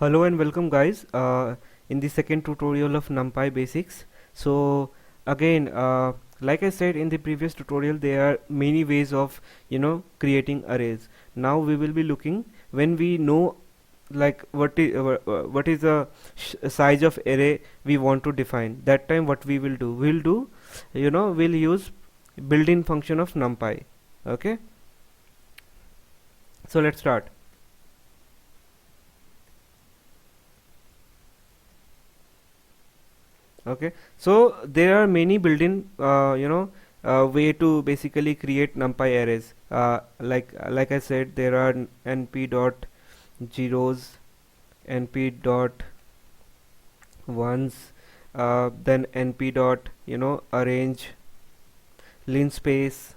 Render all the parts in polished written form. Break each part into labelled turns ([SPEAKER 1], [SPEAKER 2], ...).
[SPEAKER 1] Hello and welcome guys in the second tutorial of Numpy basics. So again like I said in the previous tutorial, there are many ways of creating arrays. Now we will be looking when we know like what is the size of array we want to define. That time what we will do, we'll use built-in function of NumPy. Okay, so let's start. Okay, so there are many built-in way to basically create numpy arrays. Like I said, there are np dot zeros, np dot ones, then np dot arrange linspace.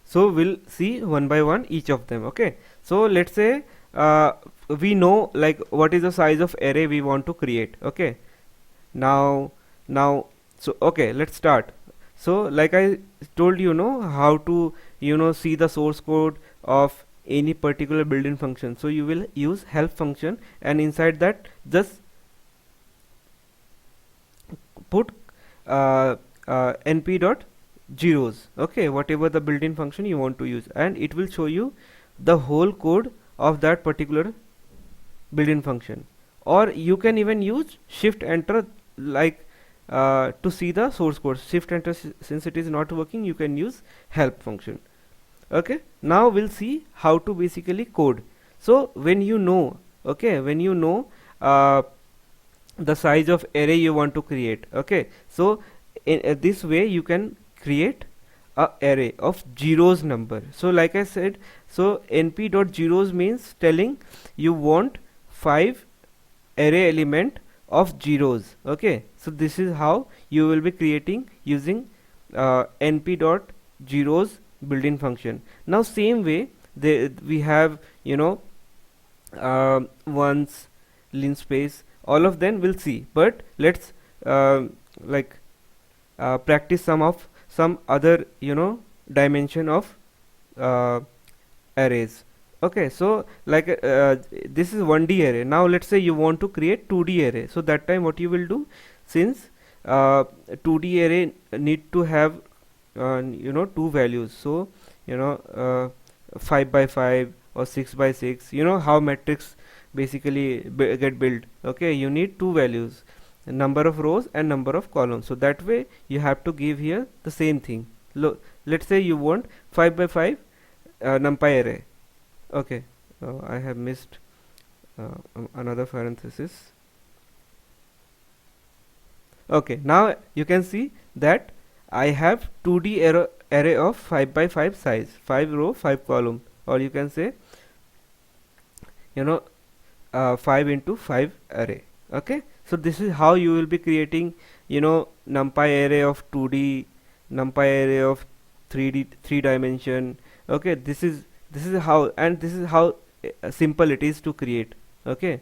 [SPEAKER 1] So we'll see one by one each of them. Okay, so let's say we know like what is the size of array we want to create. Okay, now so okay, let's start. So like I told how to see the source code of any particular built-in function. So you will use help function, and inside that just put np dot zeros, okay, whatever the built-in function you want to use, and it will show you the whole code of that particular built-in function. Or you can even use shift enter, like to see the source code. Shift enter, since it is not working, you can use help function. Okay, now we'll see how to basically code. So when you know, okay, the size of array you want to create, okay, so in this way you can create a array of zeros number. So like I said, so np dot zeros means telling you want 5 array element of zeros. Okay, so this is how you will be creating using np dot zeros built-in function. Now same way we have ones, linspace, all of them we'll see, but let's like practice some other dimension of arrays. Okay, so like this is 1D array. Now let's say you want to create 2D array. So that time what you will do, since 2D array need to have two values, so 5 by 5 or 6 by 6, how matrix basically get built. Okay, you need two values, number of rows and number of columns. So that way you have to give here the same thing. Let's say you want 5 by 5 numpy array. Okay, I have missed another parenthesis. Okay, now you can see that I have 2D array of 5 by 5 size, 5 row 5 column, or you can say 5 into 5 array. Okay, so this is how you will be creating numpy array of 2D, numpy array of 3D, 3 dimension. Okay, this is how, and this is how simple it is to create. Okay,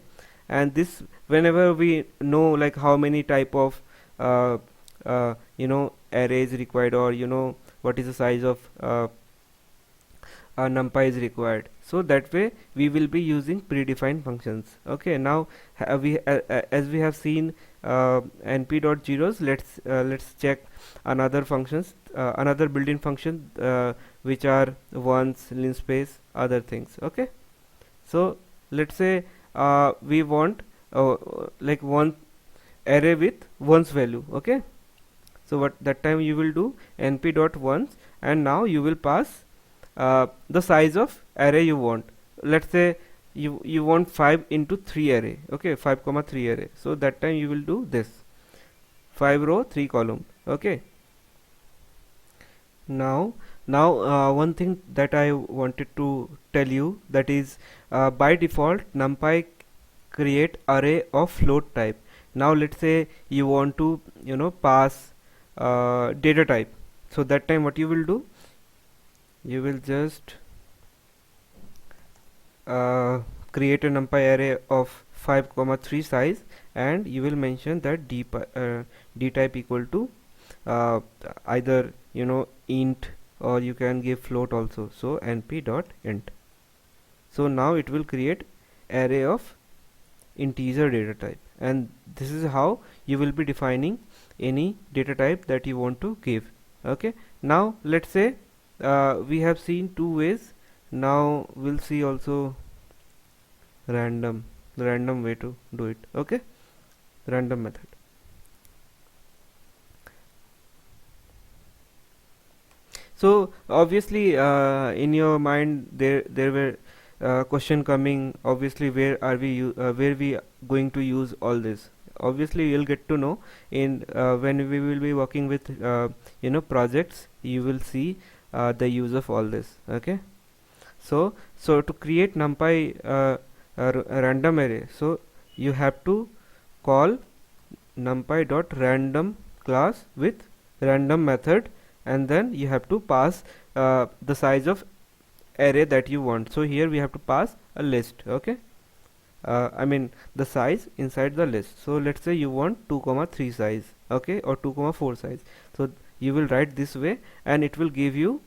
[SPEAKER 1] and this, whenever we know like how many type of arrays required, or what is the size of numpy is required, so that way we will be using predefined functions. Okay, now as we have seen np dot zeros, let's check another functions, another built-in function which are ones, linspace, other things. Okay, so let's say we want like one array with ones value. Okay, so what that time you will do np dot ones, and now you will pass the size of array you want. Let's say you want 5 into 3 array. Okay, 5 comma 3 array. So that time you will do this 5 row 3 column. Okay, now one thing that I wanted to tell you, that is by default numpy create array of float type. Now let's say you want to pass data type. So that time what you will do, you will just create a numpy array of 5 comma 3 size, and you will mention that d type equal to either int, or you can give float also. So np dot int. So now it will create array of integer data type, and this is how you will be defining any data type that you want to give. Okay, now let's say we have seen two ways. Now we'll see also the random way to do it. Okay, random method. So obviously in your mind there were question coming, obviously where are where we going to use all this. Obviously you'll get to know in when we will be working with projects. You will see the use of all this. Okay, so to create numpy a random array, so you have to call numpy.random class with random method, and then you have to pass the size of array that you want. So here we have to pass a list. Okay, I mean the size inside the list. So let's say you want 2,3 size, okay, or 2,4 size. So you will write this way, and it will give you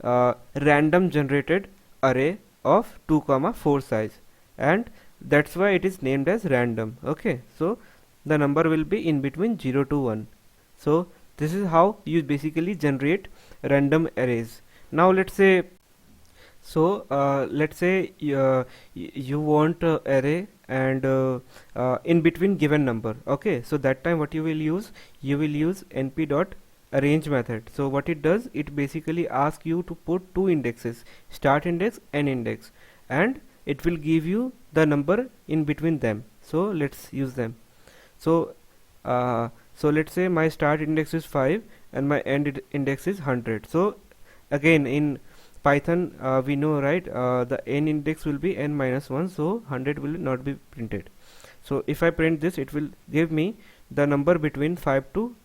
[SPEAKER 1] random generated array of 2,4 size, and that's why it is named as random. Okay, so the number will be in between 0 to 1. So this is how you basically generate random arrays. Now let's say you want array and in between given number. Okay, so that time what you will use np.arrange method. So what it does, it basically asks you to put two indexes, start index and index, and it will give you the number in between them. So let's use them. So let's say my start index is 5 and my end index is 100. So again in Python we know, right, the n index will be n minus 1, so 100 will not be printed. So if I print this, it will give me the number between 5 to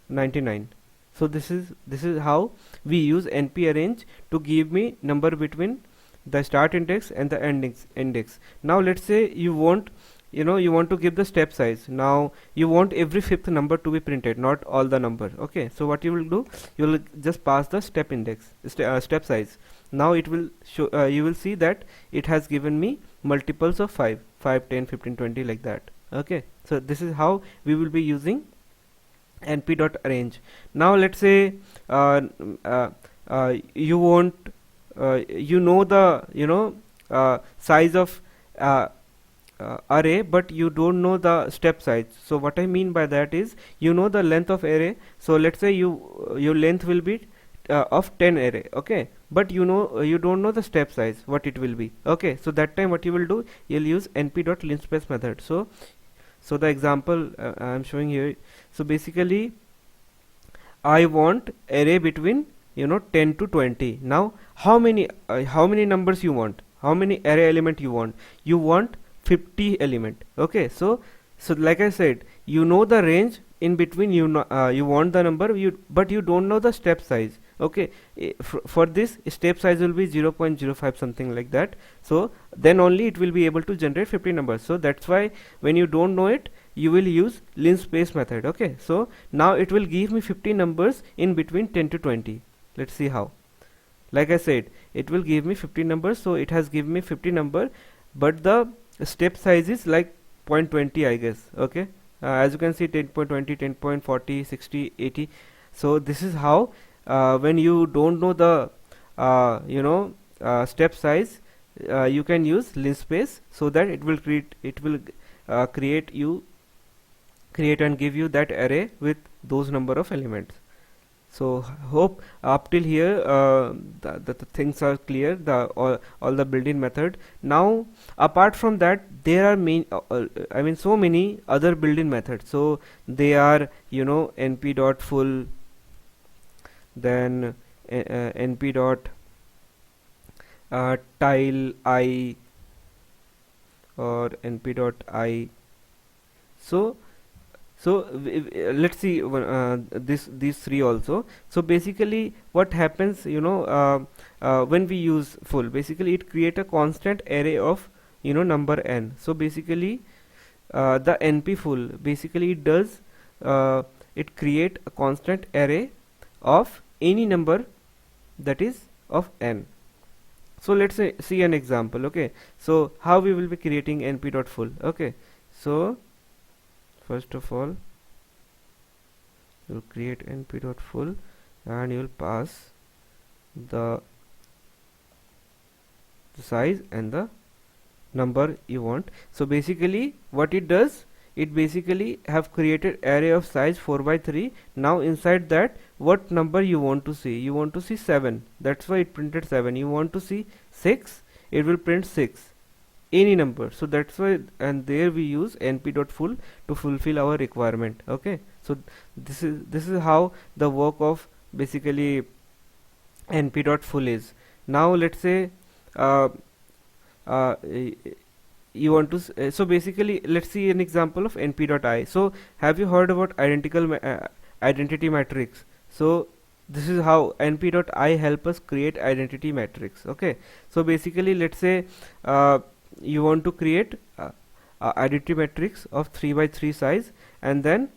[SPEAKER 1] 99. So this is how we use np arrange to give me number between the start index and the end index. Now let's say you want to give the step size. Now you want every fifth number to be printed, not all the number. Okay, so what you will do, you will just pass the step index, step size. Now it will show, you will see that it has given me multiples of 5, 10, 15, 20, like that. Okay, so this is how we will be using np.arrange. Now let's say you want the size of array, but you don't know the step size. So what I mean by that is, you know the length of array. So let's say your length will be of 10 array. Okay, but you don't know the step size, what it will be. Okay, so that time what you will do, you'll use np.linspace method. So the example I am showing here. So basically I want array between 10 to 20. Now how many numbers you want, how many array element you want? You want 50 element. Okay, so like I said, you know the range in between, you want the number, but you don't know the step size. Okay, for this step size will be 0.05, something like that. So then only it will be able to generate 50 numbers. So that's why when you don't know it, you will use linspace method. Okay, so now it will give me 50 numbers in between 10 to 20. Let's see how. Like I said, it will give me 50 numbers, so it has given me 50 number, but the step size is like 0.20, I guess. Okay, as you can see, 10.20, 10.40, 60, 80. So this is how when you don't know the step size, you can use linspace, so that it will create and give you that array with those number of elements. So hope up till here the things are clear, all the built-in method. Now apart from that, there are so many other built-in methods. So they are np.full, then np.tile I or np.I. So let's see these three also. So basically what happens, when we use full, basically it create a constant array of number n. So basically the np full, basically it does it create a constant array of any number that is of n. So let's see an example. Okay, so how we will be creating np.full. Okay, so first of all you'll create np.full and you'll pass the size and the number you want. So basically what it does, it basically have created array of size 4 by 3. Now inside that, what number you want to see? You want to see 7, that's why it printed 7. You want to see 6, it will print 6, any number. So that's why, and there we use np.full to fulfill our requirement. Okay, so this is how the work of basically np.full is. Now let's say you want to so basically let's see an example of np.I. So have you heard about identity matrix? So this is how np.I help us create identity matrix. Okay, so basically let's say you want to create identity matrix of 3 by 3 size, and then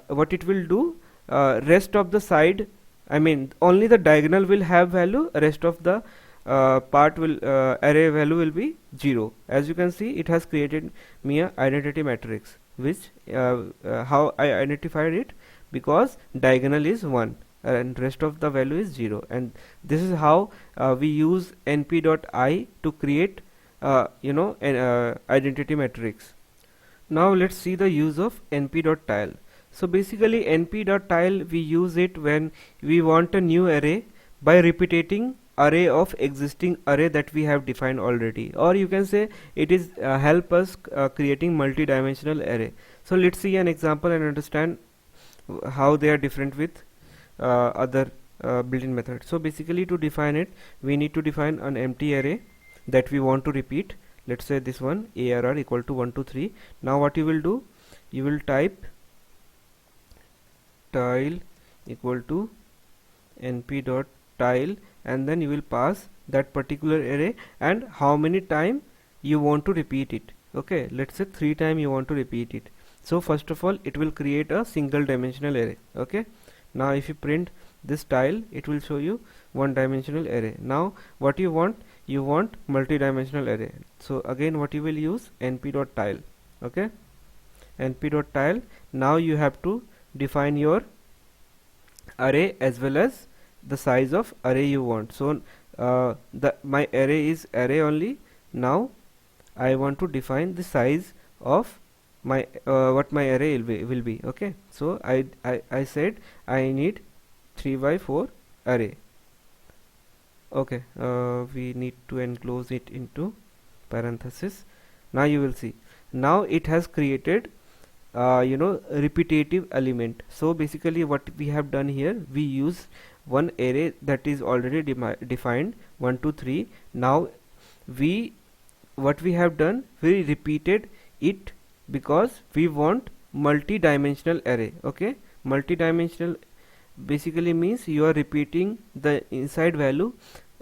[SPEAKER 1] what it will do, rest of the side, I mean only the diagonal will have value, rest of the part will array value will be 0. As you can see, it has created me a identity matrix, which how I identified it, because diagonal is 1 and rest of the value is 0, and this is how we use np.I to create an identity matrix. Now let's see the use of np.tile. So basically np.tile, we use it when we want a new array by repeating array of existing array that we have defined already, or you can say it is help us creating multi-dimensional array. So let's see an example and understand how they are different with other built-in methods. So basically to define it, we need to define an empty array that we want to repeat. Let's say this one, arr equal to 1 to 3. Now what you will do, you will type tile equal to np.tile, and then you will pass that particular array and how many time you want to repeat it. Okay, let's say 3 times you want to repeat it. So first of all, it will create a single dimensional array. Okay, now if you print this tile, it will show you one dimensional array. Now what you want multi-dimensional array. So again what you will use, np.tile. Okay, np.tile. Now you have to define your array as well as the size of array you want. So my array is array only. Now I want to define the size of my what my array will be. Okay, so I said I need 3 by 4 array. Okay, we need to enclose it into parenthesis. Now you will see, now it has created repetitive element. So basically what we have done here, we use one array that is already defined 1 to 3. Now what we have done, we repeated it because we want multi-dimensional array. Okay, multi-dimensional basically means you are repeating the inside value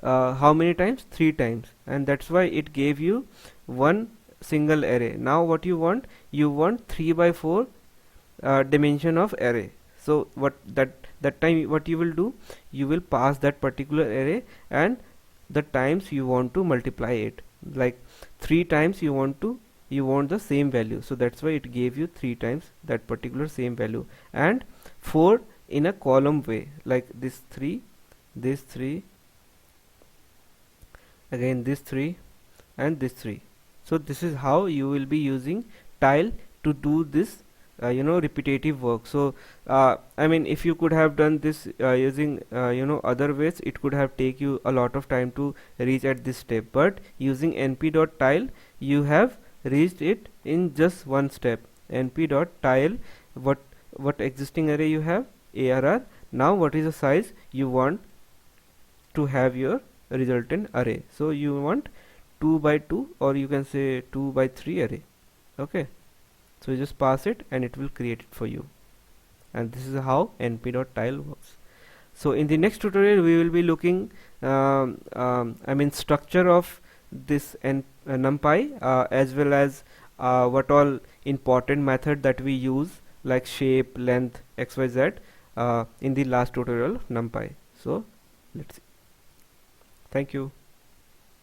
[SPEAKER 1] how many times? 3 times, and that's why it gave you one single array. Now what you want 3 by 4 dimension of array. So what that time what you will do, you will pass that particular array and the times you want to multiply it, like 3 times you want the same value, so that's why it gave you 3 times that particular same value, and 4 in a column way, like this 3, this 3, again this 3 and this 3. So this is how you will be using tile to do this repetitive work. So I mean, if you could have done this using other ways, it could have take you a lot of time to reach at this step, but using np.tile you have reached it in just one step. np.tile, what existing array you have, arr. Now what is the size you want to have your resultant array? So you want 2 by 2, or you can say 2 by 3 array. Okay, so you just pass it and it will create it for you, and this is how np.tile works. So in the next tutorial we will be looking I mean structure of this numpy as well as what all important method that we use, like shape, length, xyz in the last tutorial of numpy. So let's see. Thank you.